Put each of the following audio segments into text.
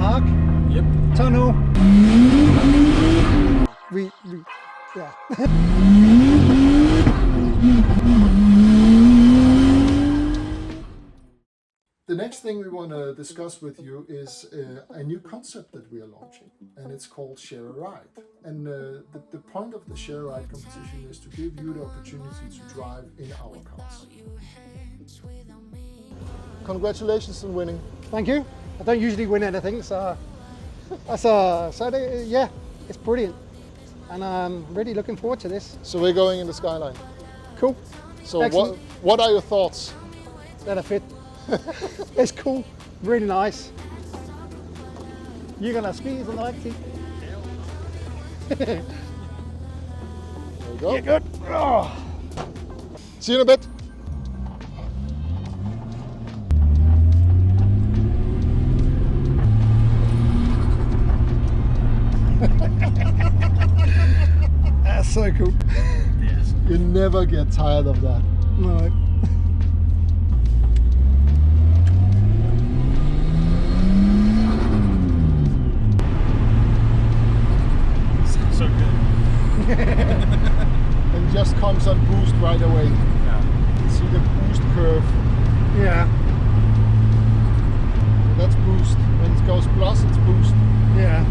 Mark? Yep. Tunnel. Yeah. The next thing we want to discuss with you is a new concept that we are launching, and it's called Share a Ride. And the point of the Share a Ride competition is to give you the opportunity to drive in our cars. Congratulations on winning. Thank you. I don't usually win anything, so yeah, it's brilliant. And I'm really looking forward to this. So we're going in the Skyline. Cool. So Excellent. what are your thoughts? That a fit. It's cool, really nice. You're gonna squeeze and like it. There you go. You're good. Oh. See you in a bit. That's so cool. Yes. You never get tired of that. No. So good. And just comes on boost right away. Yeah. You see the boost curve. Yeah. That's boost. When it goes plus, it's boost. Yeah.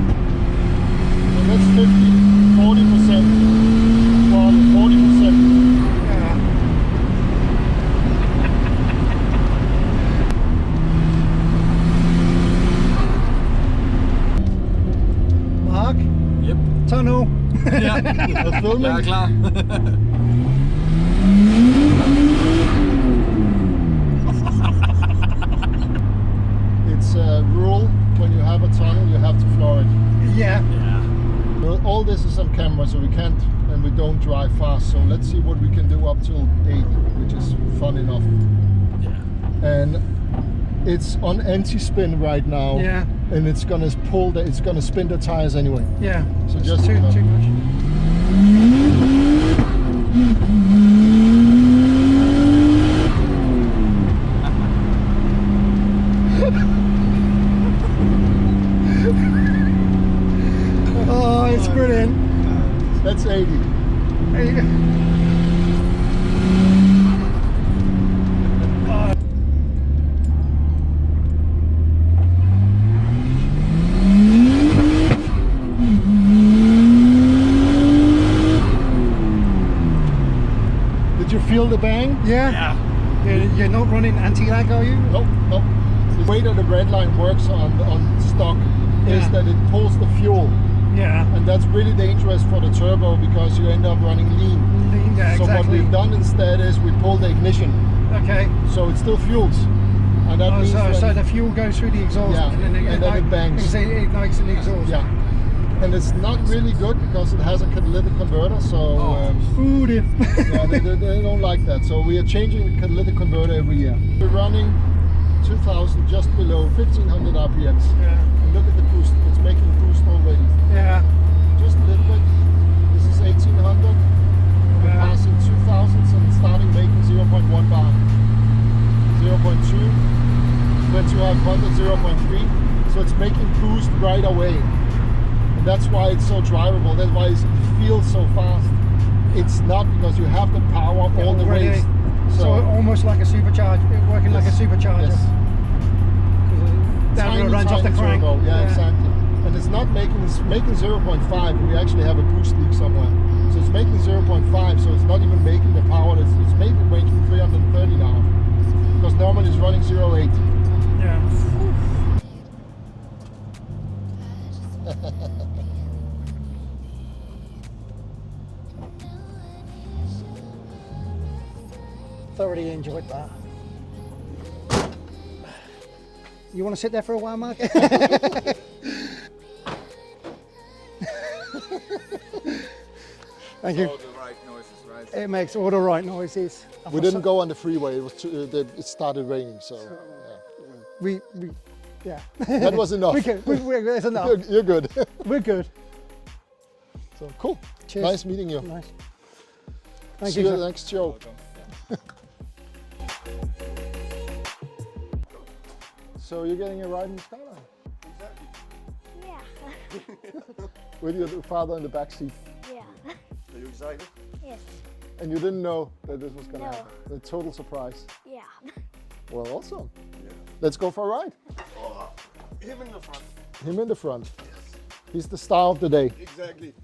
So that's 50, 40%, well, 40%. Yeah. Mark? Yep. Tunnel. Ja. We're filming. Ja, klar. It's a rule, when you have a tunnel, you have to floor it. Yeah. Ja. Well, all this is on camera, so we can't, and we don't drive fast. So let's see what we can do up till 80, which is fun enough. Ja. And it's on anti-spin right now. Yeah. And it's gonna it's gonna spin the tires anyway. Yeah. So It's just too much. Oh, it's brilliant. That's 80. There you go. Did you feel the bang? Yeah. Ja. You're not running anti-lag, are you? Nope, nope. The way that the red line works on stock is Yeah. that it pulls the fuel. Yeah. And that's really dangerous for the turbo because you end up running lean. Yeah, So what exactly. we've done instead is we pull the ignition, Okay. so it still fuels. And that means when So the fuel goes through the exhaust Yeah, and then it bangs. It ignites in the exhaust. yeah. And it's not really good because it has a catalytic converter, so Ooh, dear. yeah, they don't like that. So we are changing the catalytic converter every year. We're running 2000, just below 1500 RPMs. Yeah. And look at the boost, it's making boost already. Yeah. Just a little bit. This is 1800. We're Yeah. passing 2000s and starting making 0.1 bar. 0.2, 2500, 0.3. So it's making boost right away. And that's why it's so drivable. That's why it feels so fast. It's not because you have the power all the Already. way. So almost like a supercharger, working like a supercharger. Yes. That Tiny, runs off the tiny crank. turbo. Yeah, exactly. And it's not making, it's making 0.5. We actually have a boost leak somewhere. So it's making 0.5, so it's not even making the power. It's maybe making 330 now. Because normally it's running 0.8. Yeah. Thoroughly enjoyed that. You want to sit there for a while, Mark? Thank you. All the right noises, right? It makes all the right noises. We didn't go on the freeway. It was it started raining, so yeah. Yeah. That was enough. It's enough. You're good. We're good. So cool. Cheers. Nice meeting you. Nice. Thank See you. you at Sir. the next show. So you're getting a ride in the Skyline Yeah. with your father in the back seat, Yeah. Are you excited? Yes. and you didn't know that this was going to No. happen. A total surprise. Yeah. Well, awesome. Yeah. Let's go for a ride. Oh, him in the front. Him in the front. Yes. He's the star of the day. Exactly.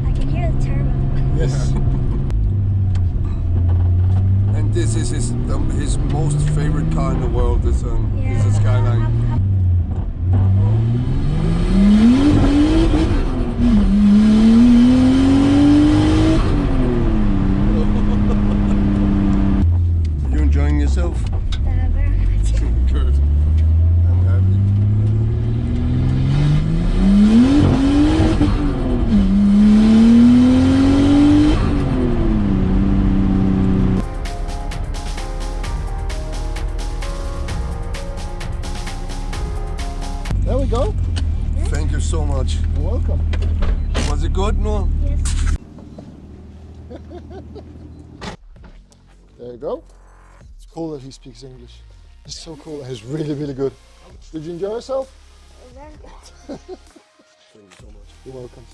I can hear the turbo. Yes. And this is his most favorite car in the world. Is a Skyline. You enjoying yourself? Very much. Good. I'm happy. There we go. Thank you so much. You're welcome. Was it good, Noah? Yes. There you go. It's cool that he speaks English. It's so cool. He's really, really good. Did you enjoy yourself? Very much. Thank you so much. You're welcome.